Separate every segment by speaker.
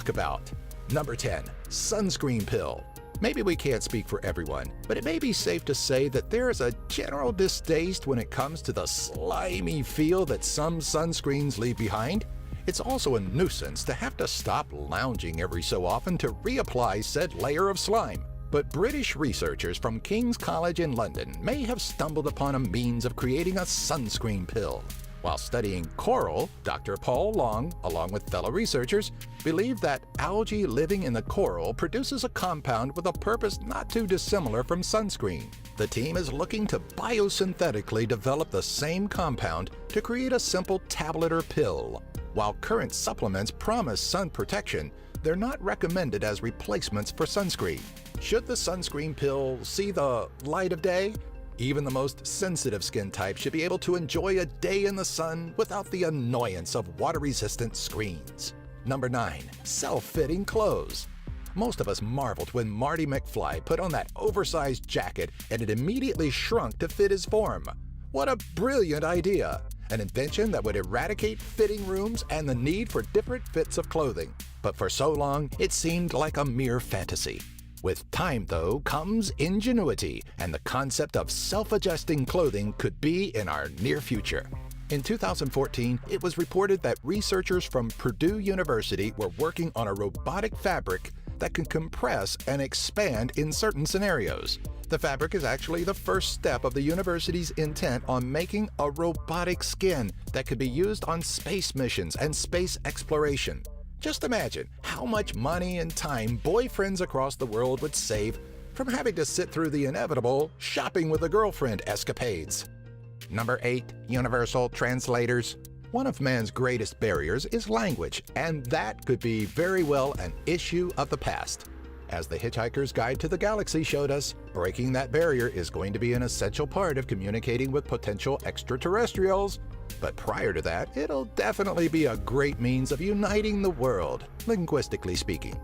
Speaker 1: talk about. Number 10. Sunscreen pill. Maybe we can't speak for everyone, but it may be safe to say that there is a general distaste when it comes to the slimy feel that some sunscreens leave behind. It's also a nuisance to have to stop lounging every so often to reapply said layer of slime. But British researchers from King's College in London may have stumbled upon a means of creating a sunscreen pill. While studying coral, Dr. Paul Long, along with fellow researchers, believed that algae living in the coral produces a compound with a purpose not too dissimilar from sunscreen. The team is looking to biosynthetically develop the same compound to create a simple tablet or pill. While current supplements promise sun protection, they're not recommended as replacements for sunscreen. Should the sunscreen pill see the light of day? Even the most sensitive skin type should be able to enjoy a day in the sun without the annoyance of water-resistant screens. Number 9. Self-fitting clothes. Most of us marveled when Marty McFly put on that oversized jacket and it immediately shrunk to fit his form. What a brilliant idea! An invention that would eradicate fitting rooms and the need for different fits of clothing. But for so long, it seemed like a mere fantasy. With time, though, comes ingenuity, and the concept of self-adjusting clothing could be in our near future. In 2014, it was reported that researchers from Purdue University were working on a robotic fabric that can compress and expand in certain scenarios. The fabric is actually the first step of the university's intent on making a robotic skin that could be used on space missions and space exploration. Just imagine how much money and time boyfriends across the world would save from having to sit through the inevitable shopping with a girlfriend escapades. Number 8. Universal translators. One of man's greatest barriers is language, and that could be very well an issue of the past. As The Hitchhiker's Guide to the Galaxy showed us, breaking that barrier is going to be an essential part of communicating with potential extraterrestrials. But prior to that, it'll definitely be a great means of uniting the world, linguistically speaking.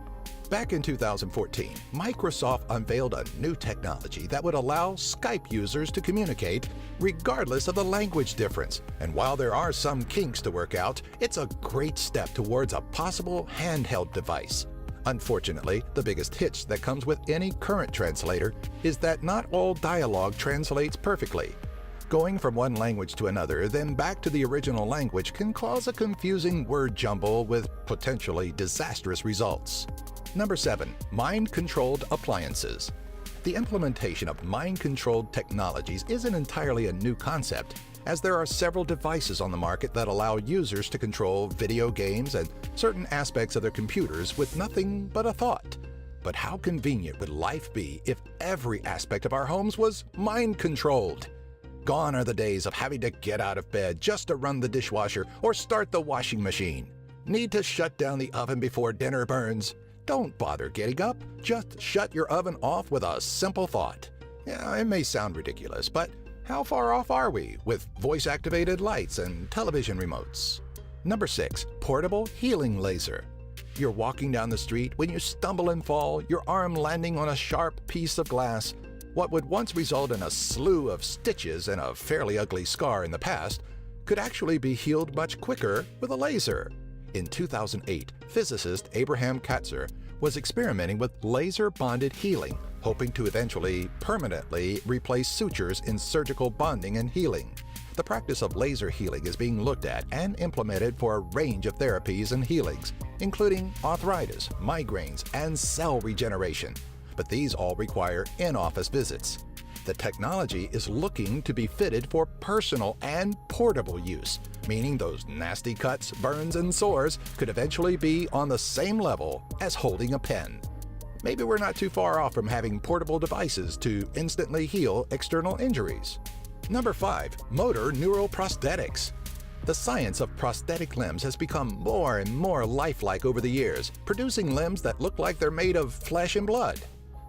Speaker 1: Back in 2014, Microsoft unveiled a new technology that would allow Skype users to communicate regardless of the language difference. And while there are some kinks to work out, it's a great step towards a possible handheld device. Unfortunately, the biggest hitch that comes with any current translator is that not all dialogue translates perfectly. Going from one language to another, then back to the original language can cause a confusing word jumble with potentially disastrous results. Number 7. Mind-controlled appliances. The implementation of mind-controlled technologies isn't entirely a new concept, as there are several devices on the market that allow users to control video games and certain aspects of their computers with nothing but a thought. But how convenient would life be if every aspect of our homes was mind-controlled? Gone are the days of having to get out of bed just to run the dishwasher or start the washing machine. Need to shut down the oven before dinner burns? Don't bother getting up. Just shut your oven off with a simple thought. Yeah, it may sound ridiculous, but how far off are we with voice-activated lights and television remotes? Number 6. Portable healing laser. You're walking down the street when you stumble and fall, your arm landing on a sharp piece of glass. What would once result in a slew of stitches and a fairly ugly scar in the past could actually be healed much quicker with a laser. In 2008, physicist Abraham Katzer was experimenting with laser-bonded healing, hoping to eventually permanently replace sutures in surgical bonding and healing. The practice of laser healing is being looked at and implemented for a range of therapies and healings, including arthritis, migraines, and cell regeneration. But these all require in-office visits. The technology is looking to be fitted for personal and portable use, meaning those nasty cuts, burns, and sores could eventually be on the same level as holding a pen. Maybe we're not too far off from having portable devices to instantly heal external injuries. Number 5. Motor neural prosthetics. The science of prosthetic limbs has become more and more lifelike over the years, producing limbs that look like they're made of flesh and blood.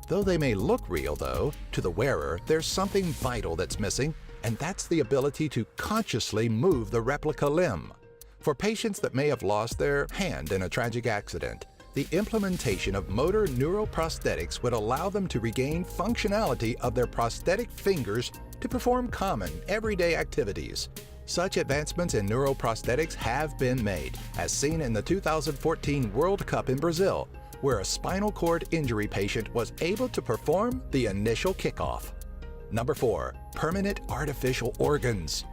Speaker 1: Though they may look real, though, to the wearer, there's something vital that's missing, and that's the ability to consciously move the replica limb. For patients that may have lost their hand in a tragic accident, the implementation of motor neural prosthetics would allow them to regain functionality of their prosthetic fingers to perform common, everyday activities. Such advancements in neuroprosthetics have been made, as seen in the 2014 World Cup in Brazil, where a spinal cord injury patient was able to perform the initial kickoff. Number 4. Permanent artificial organs.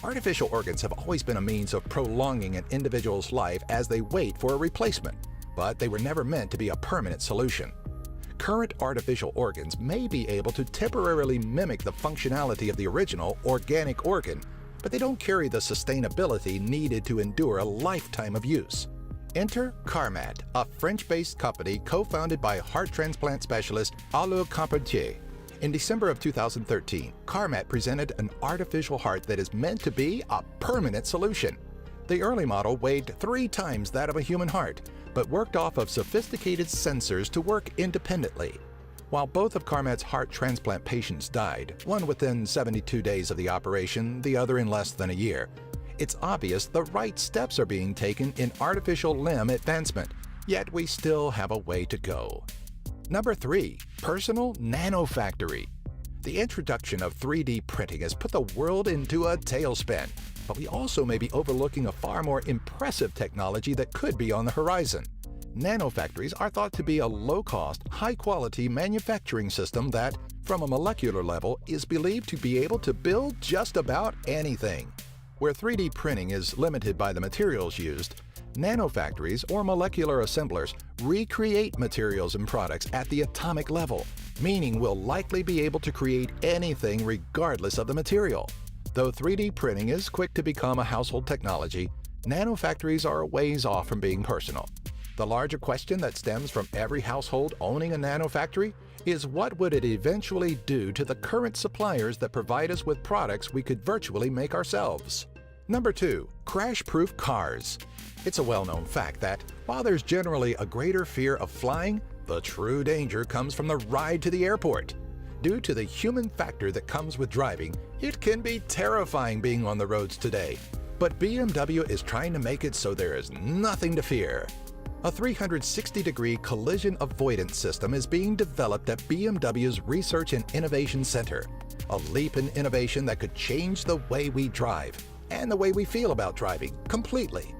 Speaker 1: Artificial organs have always been a means of prolonging an individual's life as they wait for a replacement, but they were never meant to be a permanent solution. Current artificial organs may be able to temporarily mimic the functionality of the original organic organ, but they don't carry the sustainability needed to endure a lifetime of use. Enter Carmat, a French-based company co-founded by heart transplant specialist Alain Carpentier. In December of 2013, Carmat presented an artificial heart that is meant to be a permanent solution. The early model weighed 3 times that of a human heart, but worked off of sophisticated sensors to work independently. While both of Carmat's heart transplant patients died, one within 72 days of the operation, the other in less than a year, it's obvious the right steps are being taken in artificial limb advancement, yet we still have a way to go. Number 3. Personal Nanofactory. The introduction of 3D printing has put the world into a tailspin, but we also may be overlooking a far more impressive technology that could be on the horizon. Nanofactories are thought to be a low-cost, high-quality manufacturing system that, from a molecular level, is believed to be able to build just about anything. Where 3D printing is limited by the materials used, nanofactories or molecular assemblers recreate materials and products at the atomic level, meaning we'll likely be able to create anything regardless of the material. Though 3D printing is quick to become a household technology, nanofactories are a ways off from being personal. The larger question that stems from every household owning a nanofactory is what would it eventually do to the current suppliers that provide us with products we could virtually make ourselves? Number 2. Crash-proof cars. It's a well-known fact that, while there's generally a greater fear of flying, the true danger comes from the ride to the airport. Due to the human factor that comes with driving, it can be terrifying being on the roads today. But BMW is trying to make it so there is nothing to fear. A 360-degree collision avoidance system is being developed at BMW's Research and Innovation Center, a leap in innovation that could change the way we drive and the way we feel about driving completely.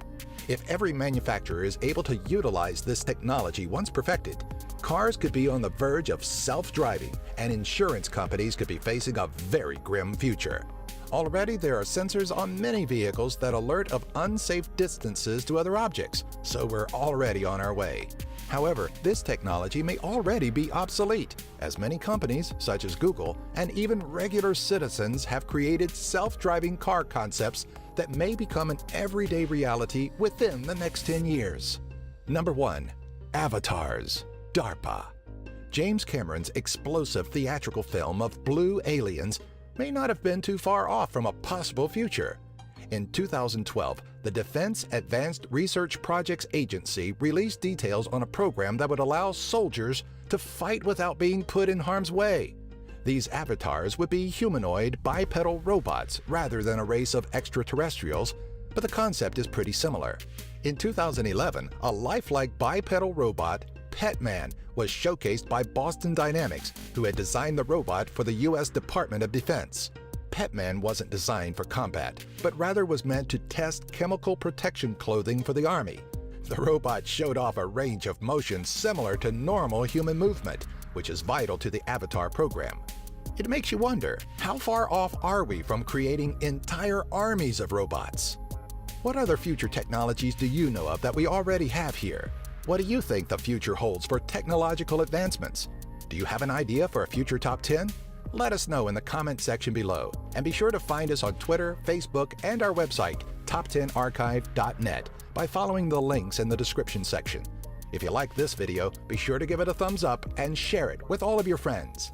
Speaker 1: If every manufacturer is able to utilize this technology once perfected, cars could be on the verge of self-driving and insurance companies could be facing a very grim future. Already there are sensors on many vehicles that alert of unsafe distances to other objects, so we're already on our way. However, this technology may already be obsolete, as many companies, such as Google, and even regular citizens have created self-driving car concepts that may become an everyday reality within the next 10 years. Number 1. Avatars. DARPA. James Cameron's explosive theatrical film of Blue Aliens may not have been too far off from a possible future. In 2012, the Defense Advanced Research Projects Agency released details on a program that would allow soldiers to fight without being put in harm's way. These avatars would be humanoid, bipedal robots rather than a race of extraterrestrials, but the concept is pretty similar. In 2011, a lifelike bipedal robot, Petman, was showcased by Boston Dynamics, who had designed the robot for the U.S. Department of Defense. Petman wasn't designed for combat, but rather was meant to test chemical protection clothing for the Army. The robot showed off a range of motions similar to normal human movement, which is vital to the Avatar program. It makes you wonder, how far off are we from creating entire armies of robots? What other future technologies do you know of that we already have here? What do you think the future holds for technological advancements? Do you have an idea for a future top 10? Let us know in the comment section below, and be sure to find us on Twitter, Facebook, and our website, top10archive.net, by following the links in the description section. If you like this video, be sure to give it a thumbs up and share it with all of your friends.